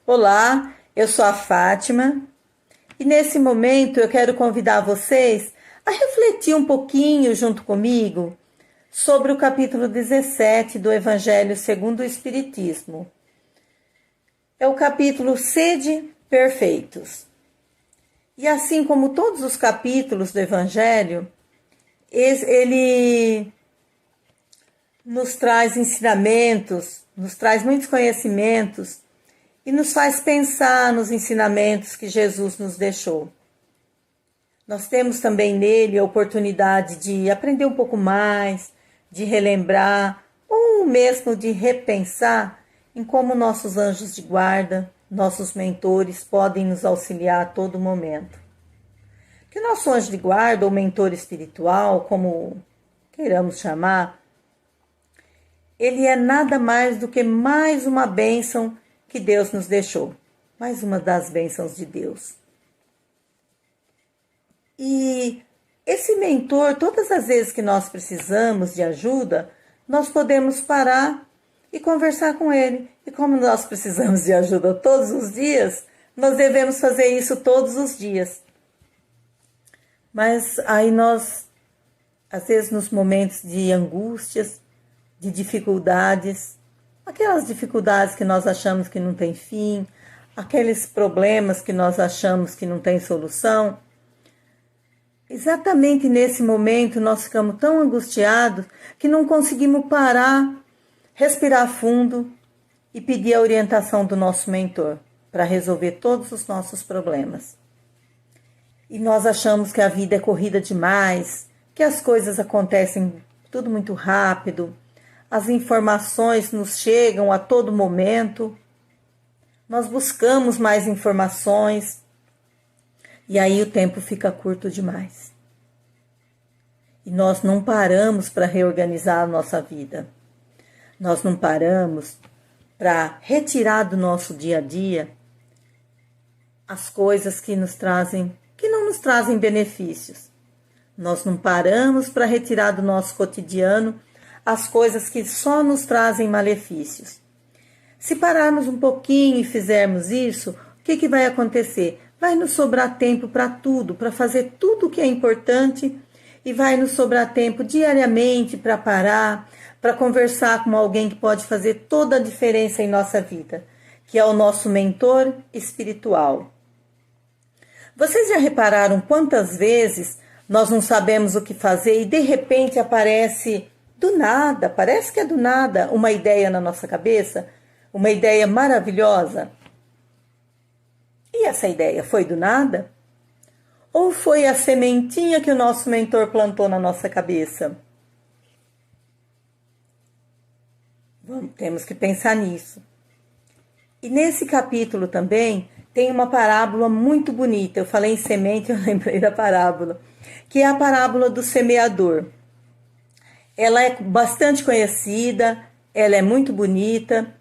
Olá, eu sou a Fátima e nesse momento eu quero convidar vocês a refletir um pouquinho junto comigo sobre o capítulo 17 do Evangelho segundo o Espiritismo. É o capítulo Sede Perfeitos. E assim como todos os capítulos do Evangelho, ele nos traz ensinamentos, nos traz muitos conhecimentos e nos faz pensar nos ensinamentos que Jesus nos deixou. Nós temos também nele a oportunidade de aprender um pouco mais, de relembrar ou mesmo de repensar em como nossos anjos de guarda, nossos mentores podem nos auxiliar a todo momento. Que o nosso anjo de guarda ou mentor espiritual, como queiramos chamar, ele é nada mais do que mais uma bênção que Deus nos deixou. Mais uma das bênçãos de Deus. E esse mentor, todas as vezes que nós precisamos de ajuda, nós podemos parar e conversar com ele. E como nós precisamos de ajuda todos os dias, nós devemos fazer isso todos os dias. Mas aí nós, às vezes nos momentos de angústias, de dificuldades, aquelas dificuldades que nós achamos que não tem fim, aqueles problemas que nós achamos que não tem solução, exatamente nesse momento nós ficamos tão angustiados que não conseguimos parar, respirar fundo e pedir a orientação do nosso mentor para resolver todos os nossos problemas. E nós achamos que a vida é corrida demais, que as coisas acontecem tudo muito rápido, as informações nos chegam a todo momento, nós buscamos mais informações e aí o tempo fica curto demais. E nós não paramos para reorganizar a nossa vida. Nós não paramos para retirar do nosso dia a dia as coisas que não nos trazem benefícios. Nós não paramos para retirar do nosso cotidiano as coisas que só nos trazem malefícios. Se pararmos um pouquinho e fizermos isso, o que vai acontecer? Vai nos sobrar tempo para tudo, para fazer tudo o que é importante, e vai nos sobrar tempo diariamente para parar, para conversar com alguém que pode fazer toda a diferença em nossa vida, que é o nosso mentor espiritual. Vocês já repararam quantas vezes nós não sabemos o que fazer e de repente aparece do nada, parece que é do nada, uma ideia na nossa cabeça, uma ideia maravilhosa? E essa ideia foi do nada? Ou foi a sementinha que o nosso mentor plantou na nossa cabeça? Temos que pensar nisso. E nesse capítulo também tem uma parábola muito bonita. Eu falei em semente, eu lembrei da parábola, que é a parábola do semeador. Ela é bastante conhecida, ela é muito bonita,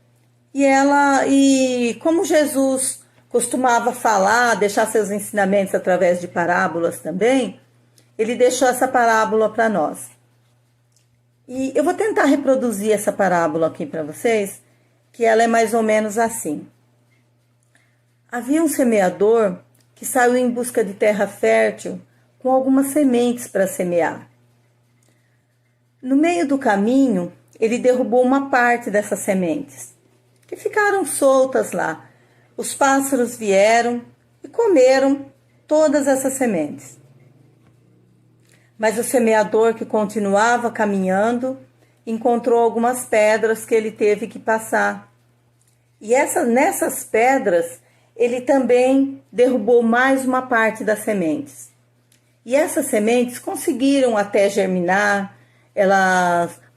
e como Jesus costumava falar, deixar seus ensinamentos através de parábolas também, ele deixou essa parábola para nós. E eu vou tentar reproduzir essa parábola aqui para vocês, que ela é mais ou menos assim. Havia um semeador que saiu em busca de terra fértil com algumas sementes para semear. No meio do caminho, ele derrubou uma parte dessas sementes, que ficaram soltas lá. Os pássaros vieram e comeram todas essas sementes. Mas o semeador, que continuava caminhando, encontrou algumas pedras que ele teve que passar. E nessas pedras, ele também derrubou mais uma parte das sementes. E essas sementes conseguiram até germinar,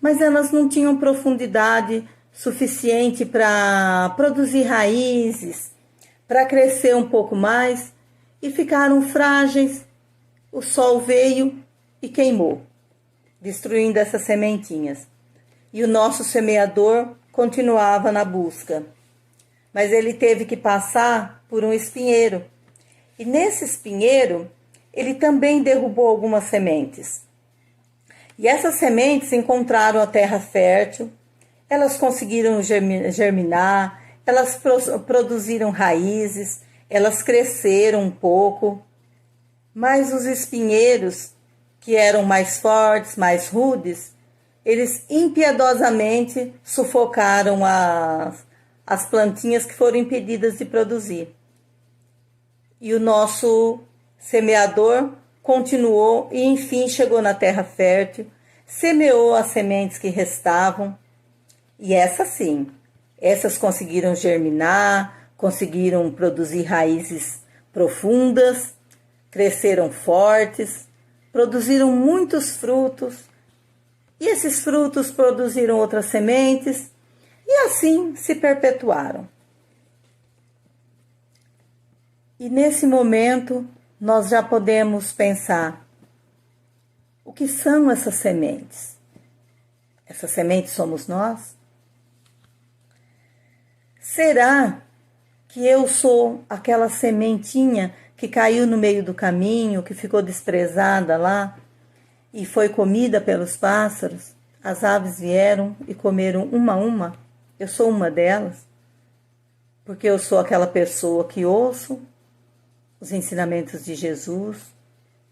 mas elas não tinham profundidade suficiente para produzir raízes, para crescer um pouco mais, e ficaram frágeis. O sol veio e queimou, destruindo essas sementinhas. E o nosso semeador continuava na busca, mas ele teve que passar por um espinheiro. E nesse espinheiro, ele também derrubou algumas sementes. E essas sementes encontraram a terra fértil, elas conseguiram germinar, elas produziram raízes, elas cresceram um pouco, mas os espinheiros, que eram mais fortes, mais rudes, eles impiedosamente sufocaram as plantinhas que foram impedidas de produzir. E o nosso semeador continuou e enfim chegou na terra fértil, semeou as sementes que restavam, e essas conseguiram germinar, conseguiram produzir raízes profundas, cresceram fortes, produziram muitos frutos, e esses frutos produziram outras sementes, e assim se perpetuaram. E nesse momento, nós já podemos pensar: o que são essas sementes? Essas sementes somos nós? Será que eu sou aquela sementinha que caiu no meio do caminho, que ficou desprezada lá e foi comida pelos pássaros? As aves vieram e comeram uma a uma? Eu sou uma delas? Porque eu sou aquela pessoa que ouço os ensinamentos de Jesus,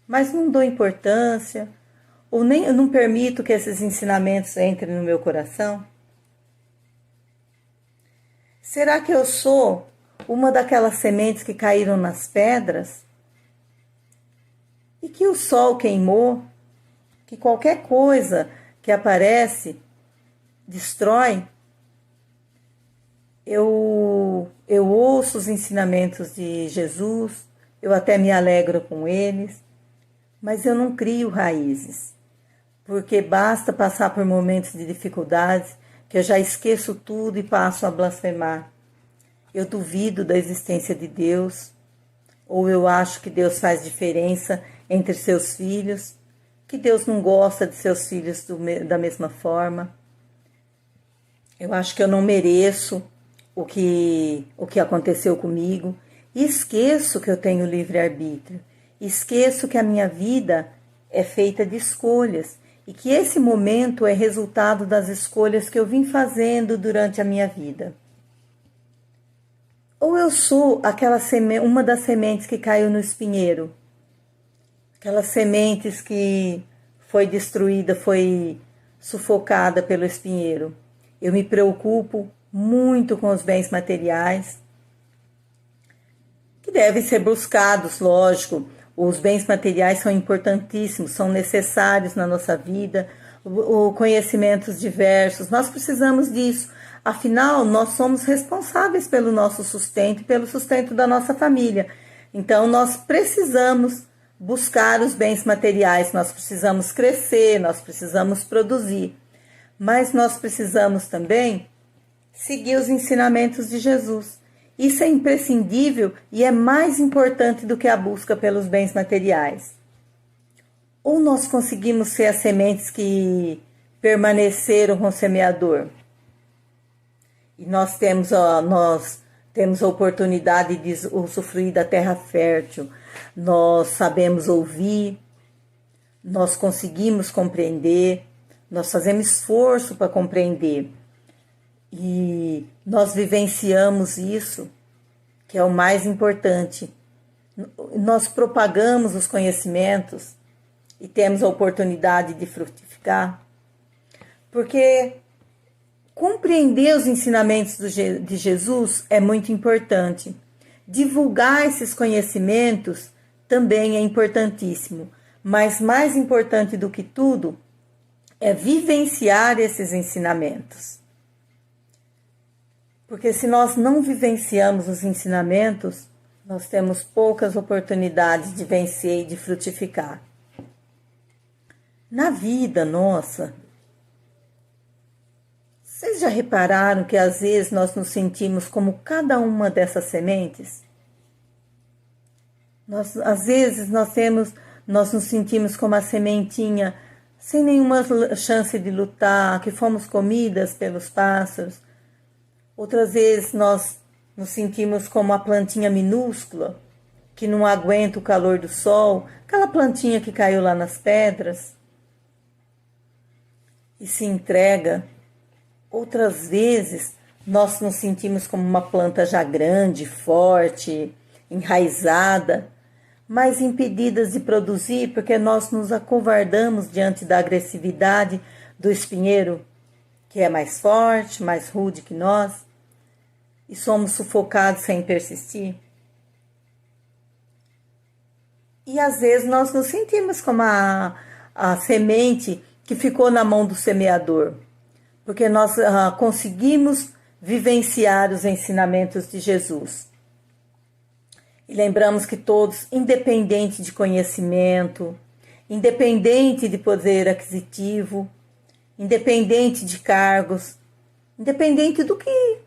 mas não dou importância, ou nem eu não permito que esses ensinamentos entrem no meu coração? Será que eu sou uma daquelas sementes que caíram nas pedras e que o sol queimou, que qualquer coisa que aparece destrói? Eu ouço os ensinamentos de Jesus, eu até me alegro com eles, mas eu não crio raízes, porque basta passar por momentos de dificuldades que eu já esqueço tudo e passo a blasfemar. Eu duvido da existência de Deus, ou eu acho que Deus faz diferença entre seus filhos, que Deus não gosta de seus filhos da mesma forma. Eu acho que eu não mereço o que aconteceu comigo, e esqueço que eu tenho livre-arbítrio, esqueço que a minha vida é feita de escolhas, e que esse momento é resultado das escolhas que eu vim fazendo durante a minha vida. Ou eu sou uma das sementes que caiu no espinheiro, aquelas sementes que foi destruída, foi sufocada pelo espinheiro. Eu me preocupo muito com os bens materiais, que devem ser buscados, lógico. Os bens materiais são importantíssimos, são necessários na nossa vida, conhecimentos diversos, nós precisamos disso. Afinal, nós somos responsáveis pelo nosso sustento e pelo sustento da nossa família. Então, nós precisamos buscar os bens materiais, nós precisamos crescer, nós precisamos produzir. Mas nós precisamos também seguir os ensinamentos de Jesus. Isso é imprescindível e é mais importante do que a busca pelos bens materiais. Ou nós conseguimos ser as sementes que permaneceram com o semeador? E nós temos a oportunidade de usufruir da terra fértil, nós sabemos ouvir, nós conseguimos compreender, nós fazemos esforço para compreender. E nós vivenciamos isso, que é o mais importante. Nós propagamos os conhecimentos e temos a oportunidade de frutificar. Porque compreender os ensinamentos de Jesus é muito importante. Divulgar esses conhecimentos também é importantíssimo. Mas mais importante do que tudo é vivenciar esses ensinamentos. Porque se nós não vivenciamos os ensinamentos, nós temos poucas oportunidades de vencer e de frutificar. Na vida nossa, vocês já repararam que às vezes nós nos sentimos como cada uma dessas sementes? Às vezes nós nos sentimos como a sementinha sem nenhuma chance de lutar, que fomos comidas pelos pássaros. Outras vezes nós nos sentimos como a plantinha minúscula, que não aguenta o calor do sol, aquela plantinha que caiu lá nas pedras e se entrega. Outras vezes nós nos sentimos como uma planta já grande, forte, enraizada, mas impedidas de produzir porque nós nos acovardamos diante da agressividade do espinheiro, que é mais forte, mais rude que nós, e somos sufocados sem persistir. E às vezes nós nos sentimos como a semente que ficou na mão do semeador, porque nós conseguimos vivenciar os ensinamentos de Jesus. E lembramos que todos, independente de conhecimento, independente de poder aquisitivo, independente de cargos, independente do que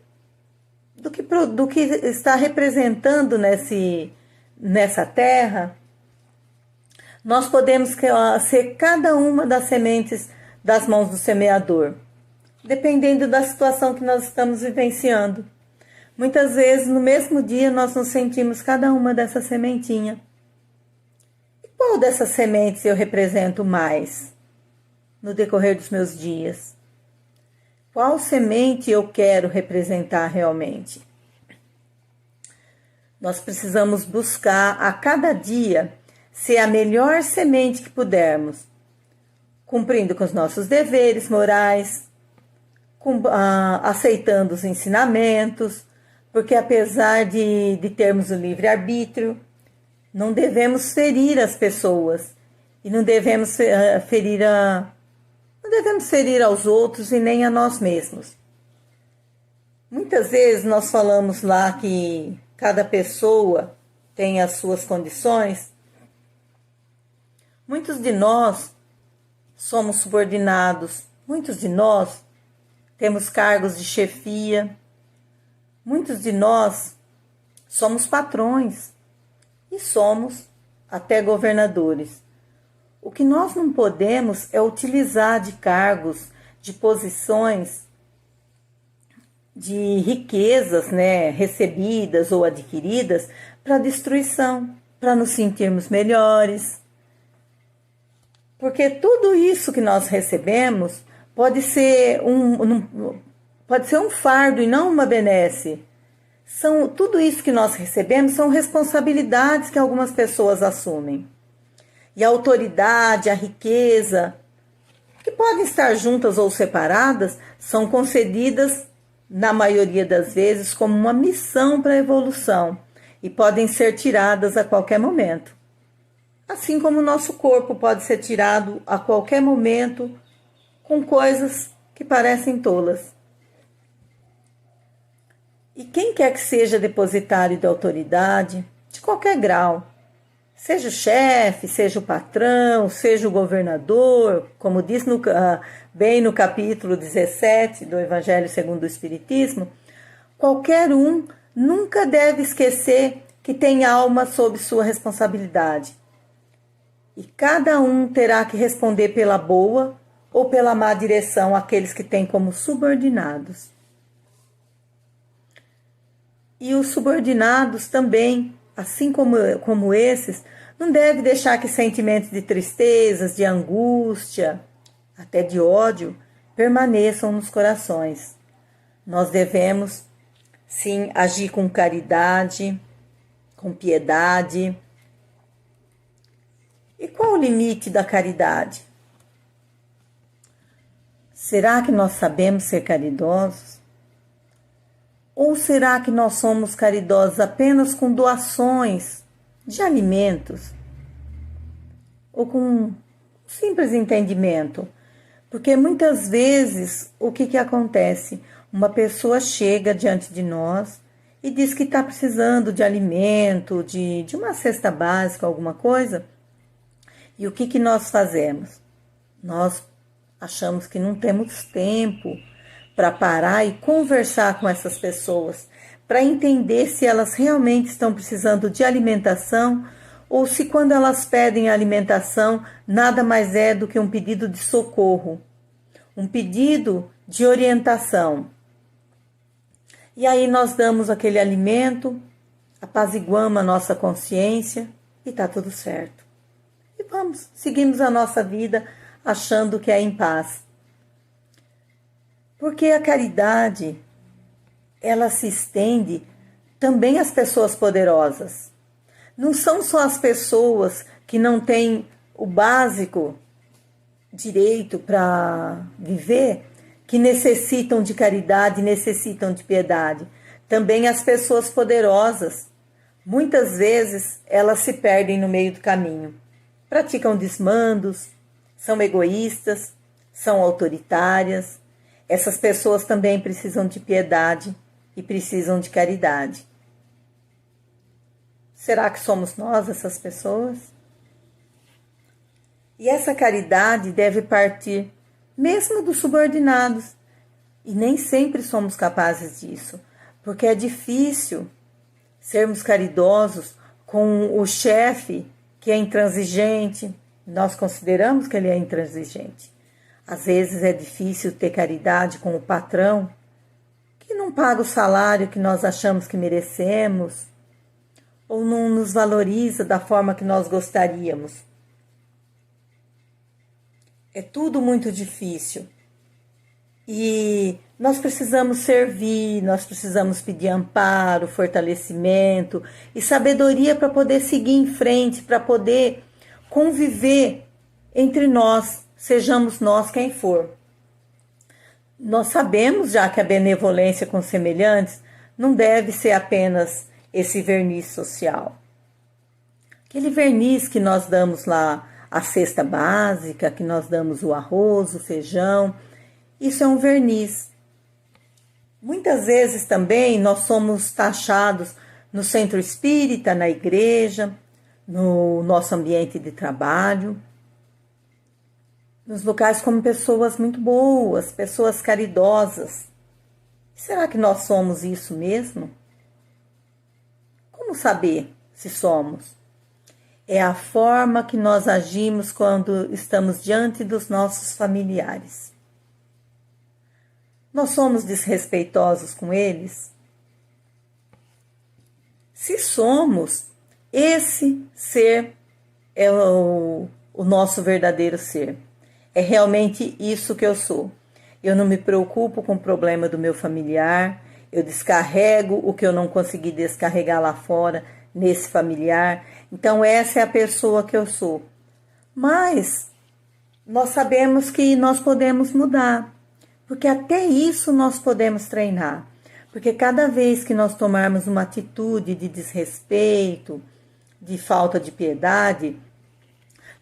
está representando nessa terra, nós podemos ser cada uma das sementes das mãos do semeador, dependendo da situação que nós estamos vivenciando. Muitas vezes, no mesmo dia, nós nos sentimos cada uma dessa sementinha. E qual dessas sementes eu represento mais no decorrer dos meus dias? Qual semente eu quero representar realmente? Nós precisamos buscar a cada dia ser a melhor semente que pudermos, cumprindo com os nossos deveres morais, aceitando os ensinamentos, porque apesar de termos o livre-arbítrio, não devemos ferir as pessoas e não devemos ferir aos outros e nem a nós mesmos. Muitas vezes nós falamos lá que cada pessoa tem as suas condições. Muitos de nós somos subordinados, muitos de nós temos cargos de chefia, muitos de nós somos patrões e somos até governadores. O que nós não podemos é utilizar de cargos, de posições, de riquezas, recebidas ou adquiridas para destruição, para nos sentirmos melhores. Porque tudo isso que nós recebemos pode ser um fardo e não uma benesse. Tudo isso que nós recebemos são responsabilidades que algumas pessoas assumem. E a autoridade, a riqueza, que podem estar juntas ou separadas, são concedidas, na maioria das vezes, como uma missão para a evolução e podem ser tiradas a qualquer momento. Assim como o nosso corpo pode ser tirado a qualquer momento com coisas que parecem tolas. E quem quer que seja depositário de autoridade, de qualquer grau, seja o chefe, seja o patrão, seja o governador, como diz bem no capítulo 17 do Evangelho segundo o Espiritismo, qualquer um nunca deve esquecer que tem alma sob sua responsabilidade. E cada um terá que responder pela boa ou pela má direção àqueles que têm como subordinados. E os subordinados também, assim como esses, não devem deixar que sentimentos de tristezas, de angústia, até de ódio, permaneçam nos corações. Nós devemos, sim, agir com caridade, com piedade. E qual o limite da caridade? Será que nós sabemos ser caridosos? Ou será que nós somos caridosos apenas com doações de alimentos? Ou com simples entendimento? Porque muitas vezes, o que acontece? Uma pessoa chega diante de nós e diz que está precisando de alimento, de uma cesta básica, alguma coisa. E o que nós fazemos? Nós achamos que não temos tempo para parar e conversar com essas pessoas, para entender se elas realmente estão precisando de alimentação ou se quando elas pedem alimentação, nada mais é do que um pedido de socorro, um pedido de orientação. E aí nós damos aquele alimento, apaziguamos a nossa consciência e está tudo certo. E seguimos a nossa vida achando que é em paz. Porque a caridade ela se estende também às pessoas poderosas. Não são só as pessoas que não têm o básico direito para viver que necessitam de caridade, necessitam de piedade. Também as pessoas poderosas. Muitas vezes elas se perdem no meio do caminho. Praticam desmandos, são egoístas, são autoritárias. Essas pessoas também precisam de piedade e precisam de caridade. Será que somos nós essas pessoas? E essa caridade deve partir mesmo dos subordinados. E nem sempre somos capazes disso, porque é difícil sermos caridosos com o chefe que é intransigente. Nós consideramos que ele é intransigente. Às vezes é difícil ter caridade com o patrão, que não paga o salário que nós achamos que merecemos, ou não nos valoriza da forma que nós gostaríamos. É tudo muito difícil. E nós precisamos servir, nós precisamos pedir amparo, fortalecimento e sabedoria para poder seguir em frente, para poder conviver entre nós, sejamos nós quem for. Nós sabemos já que a benevolência com semelhantes não deve ser apenas esse verniz social. Aquele verniz que nós damos lá, a cesta básica, que nós damos o arroz, o feijão, isso é um verniz. Muitas vezes também nós somos taxados no centro espírita, na igreja, no nosso ambiente de trabalho, nos locais como pessoas muito boas, pessoas caridosas. Será que nós somos isso mesmo? Como saber se somos? É a forma que nós agimos quando estamos diante dos nossos familiares. Nós somos desrespeitosos com eles? Se somos, esse ser é o nosso verdadeiro ser. É realmente isso que eu sou. Eu não me preocupo com o problema do meu familiar, eu descarrego o que eu não consegui descarregar lá fora, nesse familiar. Então essa é a pessoa que eu sou. Mas nós sabemos que nós podemos mudar. Porque até isso nós podemos treinar. Porque cada vez que nós tomarmos uma atitude de desrespeito, de falta de piedade,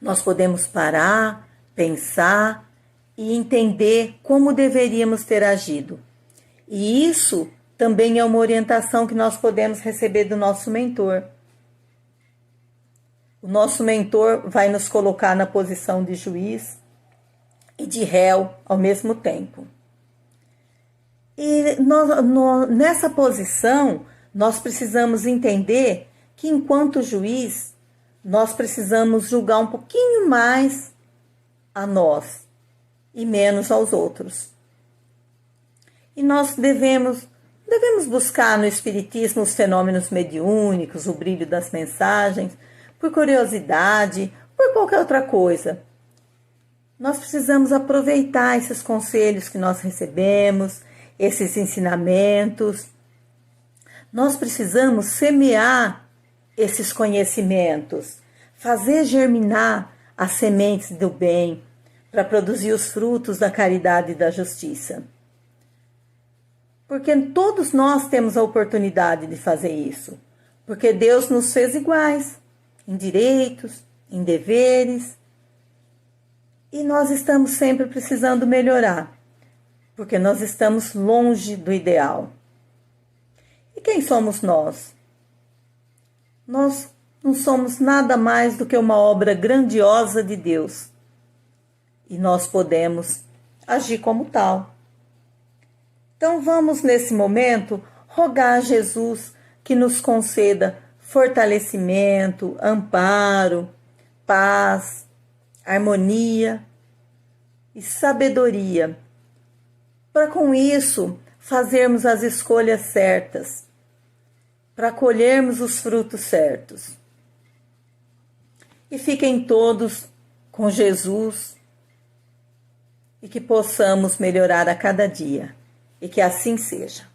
nós podemos parar, pensar e entender como deveríamos ter agido. E isso também é uma orientação que nós podemos receber do nosso mentor. O nosso mentor vai nos colocar na posição de juiz e de réu ao mesmo tempo. E nessa posição, nós precisamos entender que, enquanto juiz, nós precisamos julgar um pouquinho mais a nós e menos aos outros. E nós devemos buscar no Espiritismo os fenômenos mediúnicos, o brilho das mensagens, por curiosidade, por qualquer outra coisa. Nós precisamos aproveitar esses conselhos que nós recebemos, esses ensinamentos. Nós precisamos semear esses conhecimentos, fazer germinar as sementes do bem para produzir os frutos da caridade e da justiça. Porque todos nós temos a oportunidade de fazer isso. Porque Deus nos fez iguais, em direitos, em deveres. E nós estamos sempre precisando melhorar. Porque nós estamos longe do ideal. E quem somos nós? Nós não somos nada mais do que uma obra grandiosa de Deus. E nós podemos agir como tal. Então vamos, nesse momento, rogar a Jesus que nos conceda fortalecimento, amparo, paz, harmonia e sabedoria, para com isso fazermos as escolhas certas, para colhermos os frutos certos. E fiquem todos com Jesus e que possamos melhorar a cada dia, e que assim seja.